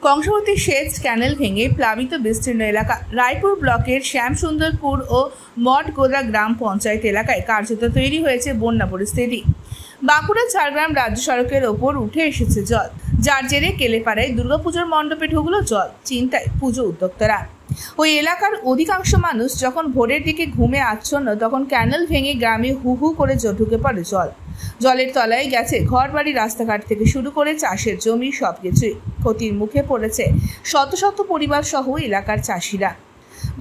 কংসাবতী সেচ ক্যানেল ভেঙে প্লাবিত বিস্তীর্ণ এলাকা। রায়পুর ব্লকের শ্যামসুন্দরপুর ও মঠগোদা গ্রাম পঞ্চায়েত এলাকায় কার্যত তৈরি হয়েছে বন্যা পরিস্থিতি। বাঁকুড়া ঝাড়গ্রাম রাজ্য সড়কের ওপর উঠে এসেছে জল, যার জেরে কেলেপাড়ায় দুর্গাপুজোর মণ্ডপে ঢুকলো জল। চিন্তায় পুজো উদ্যোক্তারা। ওই এলাকার অধিকাংশ মানুষ যখন ভোরের দিকে ঘুমে আচ্ছন্ন, তখন ক্যানেল ভেঙে গ্রামে হু হু করে ঢুকে পড়ে জল। জলের তলায় গেছে ঘরবাড়ি, রাস্তাঘাট থেকে শুরু করে চাষের জমি সবকিছুই। ক্ষতির মুখে পড়েছে শত শত পরিবার সহ এলাকার চাষিরা।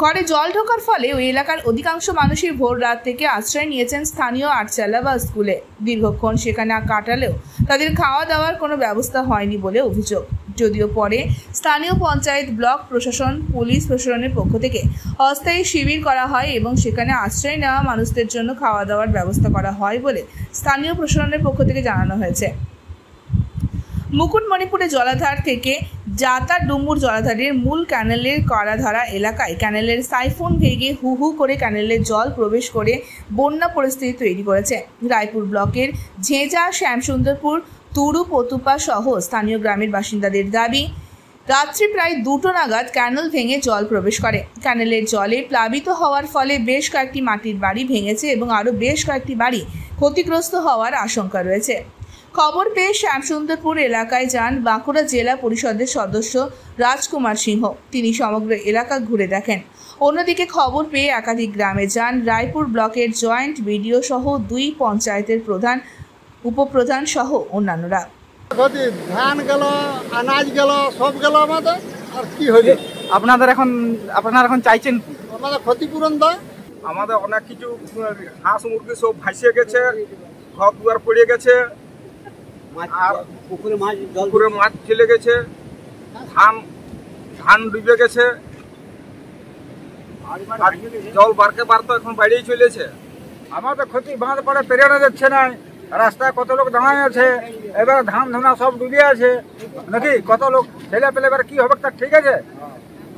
ঘরে জল ঢোকার ফলে ওই এলাকার অধিকাংশ মানুষই ভোর রাত থেকে আশ্রয় নিয়েছেন স্থানীয় আটচালা বা স্কুলে। দীর্ঘক্ষণ সেখানে কাটালেও তাদের খাওয়া দাওয়ার কোনো ব্যবস্থা হয়নি বলে অভিযোগ। যদিও পরে স্থানীয় পঞ্চায়েত, ব্লক প্রশাসন, পুলিশ প্রশাসনের পক্ষ থেকে অস্থায়ী শিবির করা হয় এবং সেখানে আশ্রয় নেওয়া মানুষদের জন্য খাওয়া দাওয়ার ব্যবস্থা করা হয় বলে স্থানীয় প্রশাসনের পক্ষ থেকে জানানো হয়েছে। মুকুটমণিপুরে জলাধার থেকে জাতা ডুমুর জলাধারের মূল ক্যানেলের কড়াধারা এলাকায় ক্যানেলের সাইফোন ভেঙে হু হু করে ক্যানেলের জল প্রবেশ করে বন্যা পরিস্থিতি তৈরি করেছে। রায়পুর ব্লকের ঝেঁঝা, শ্যামসুন্দরপুর, তুরু, পতুপা সহ স্থানীয় গ্রামের বাসিন্দাদের দাবি, রাত্রি প্রায় 2টো নাগাদ ক্যানেল ভেঙে জল প্রবেশ করে। ক্যানেলের জলে প্লাবিত হওয়ার ফলে বেশ কয়েকটি মাটির বাড়ি ভেঙেছে এবং আরও বেশ কয়েকটি বাড়ি ক্ষতিগ্রস্ত হওয়ার আশঙ্কা রয়েছে। খবর পেয়ে শ্যামসুন্দরপুর এলাকায় যান বাঁকুড়া জেলা পরিষদের সদস্য রাজকুমার সিংহ। তিনি সমগ্র এলাকা ঘুরে দেখেন। অন্যদিকে খবর পেয়ে একাধিক গ্রামে যান রায়পুর ব্লকের জয়েন্ট বিডিও সহ 2 পঞ্চায়েতের প্রধান, উপপ্রধান সহ অন্যান্যরা। ধান গেল, আনাজ গেল, সব গেল আমাদের। আর কি হয়েছে? আপনারা এখন চাইছেন কি? আমাদের ক্ষতিপূরণ দেয়। আমাদের অনেক কিছু হাঁস মুরগি সব ভাসিয়ে গেছে, ঘর দুয়ার পড়ে গেছে, আর পুকুরে মাছ চলে গেছে, ধান ডুবে গেছে, আর জল বাড়তে এখন বাইরেই চলেছে। আমাদের ক্ষতি বাঁধ পড়ে পেরিয়ে যাচ্ছে না, রাস্তায় কত লোক দাঁড়ায় আছে, এবার ধান ধুনা সব ডুবে আছে নাকি, কত লোক ছেলে পেলে, এবার কি হবে তা ঠিক আছে,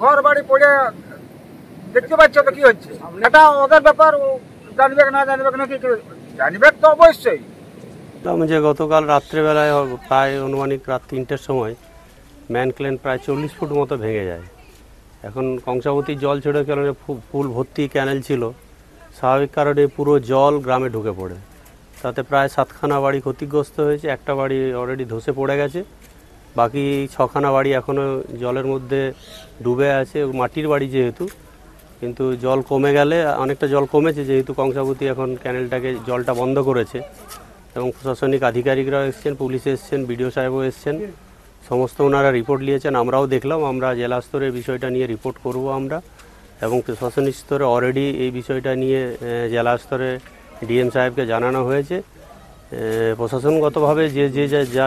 ঘর বাড়ি পড়ে দেখতে পাচ্ছ তো কি হচ্ছে। এটা ওদের ব্যাপার, জানবে না জানবে নাকি, জানবে তো অবশ্যই। যে গতকাল রাত্রেবেলায় প্রায় অনুমানিক রাত 3টের সময় ম্যানক্লেন প্রায় 40 ফুট মতো ভেঙে যায়। এখন কংসাবতীর জল ছেড়ে কারণে ফুল ভর্তি ক্যানেল ছিল, স্বাভাবিক কারণে পুরো জল গ্রামে ঢুকে পড়ে। তাতে প্রায় 7খানা বাড়ি ক্ষতিগ্রস্ত হয়েছে, একটা বাড়ি অলরেডি ধসে পড়ে গেছে, বাকি 6খানা বাড়ি এখনও জলের মধ্যে ডুবে আছে। মাটির বাড়ি যেহেতু, কিন্তু জল কমে গেলে, অনেকটা জল কমেছে যেহেতু কংসাবতী এখন ক্যানেলটাকে জলটা বন্ধ করেছে এবং প্রশাসনিক আধিকারিকরাও এসছেন, পুলিশ এসছেন, বিডিও সাহেবও এসছেন, সমস্ত ওনারা রিপোর্ট নিয়েছেন, আমরাও দেখলাম। আমরা জেলা স্তরে বিষয়টা নিয়ে রিপোর্ট করব আমরা, এবং প্রশাসনিক স্তরে অলরেডি এই বিষয়টা নিয়ে জেলা স্তরে ডিএম সাহেবকে জানানো হয়েছে। প্রশাসনগতভাবে যে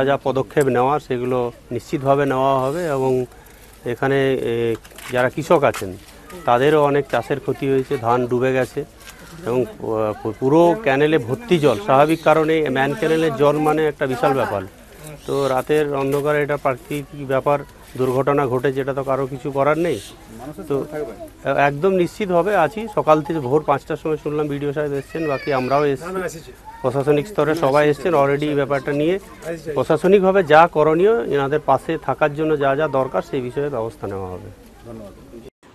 যা পদক্ষেপ নেওয়া সেগুলো নিশ্চিতভাবে নেওয়া হবে। এবং এখানে যারা কৃষক আছেন তাদেরও অনেক চাষের ক্ষতি হয়েছে, ধান ডুবে গেছে এবং পুরো ক্যানেলে ভর্তি জল। স্বাভাবিক কারণে ম্যান ক্যানেলের জল মানে একটা বিশাল ব্যাপার। তো রাতের অন্ধকারে এটা প্রাকৃতিক ব্যাপার, দুর্ঘটনা ঘটেছে, এটা তো কারো কিছু করার নেই। তো একদম নিশ্চিত হবে আছি। সকাল থেকে ভোর 5টার সময় শুনলাম বিডিও সাহেব এসছেন, বাকি আমরাও এসেছি, প্রশাসনিক স্তরে সবাই এসছেন অলরেডি। ব্যাপারটা নিয়ে প্রশাসনিকভাবে যা করণীয়, এনাদের পাশে থাকার জন্য যা যা দরকার সেই বিষয়ে ব্যবস্থা নেওয়া হবে।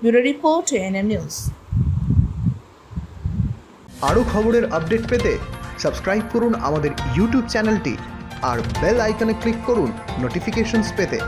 Bureau report, ANM news. আরও খবরের আপডেট পেতে সাবস্ক্রাইব করুন আমাদের ইউটিউব চ্যানেলটি আর বেল আইকনে ক্লিক করুন নোটিফিকেশনস পেতে।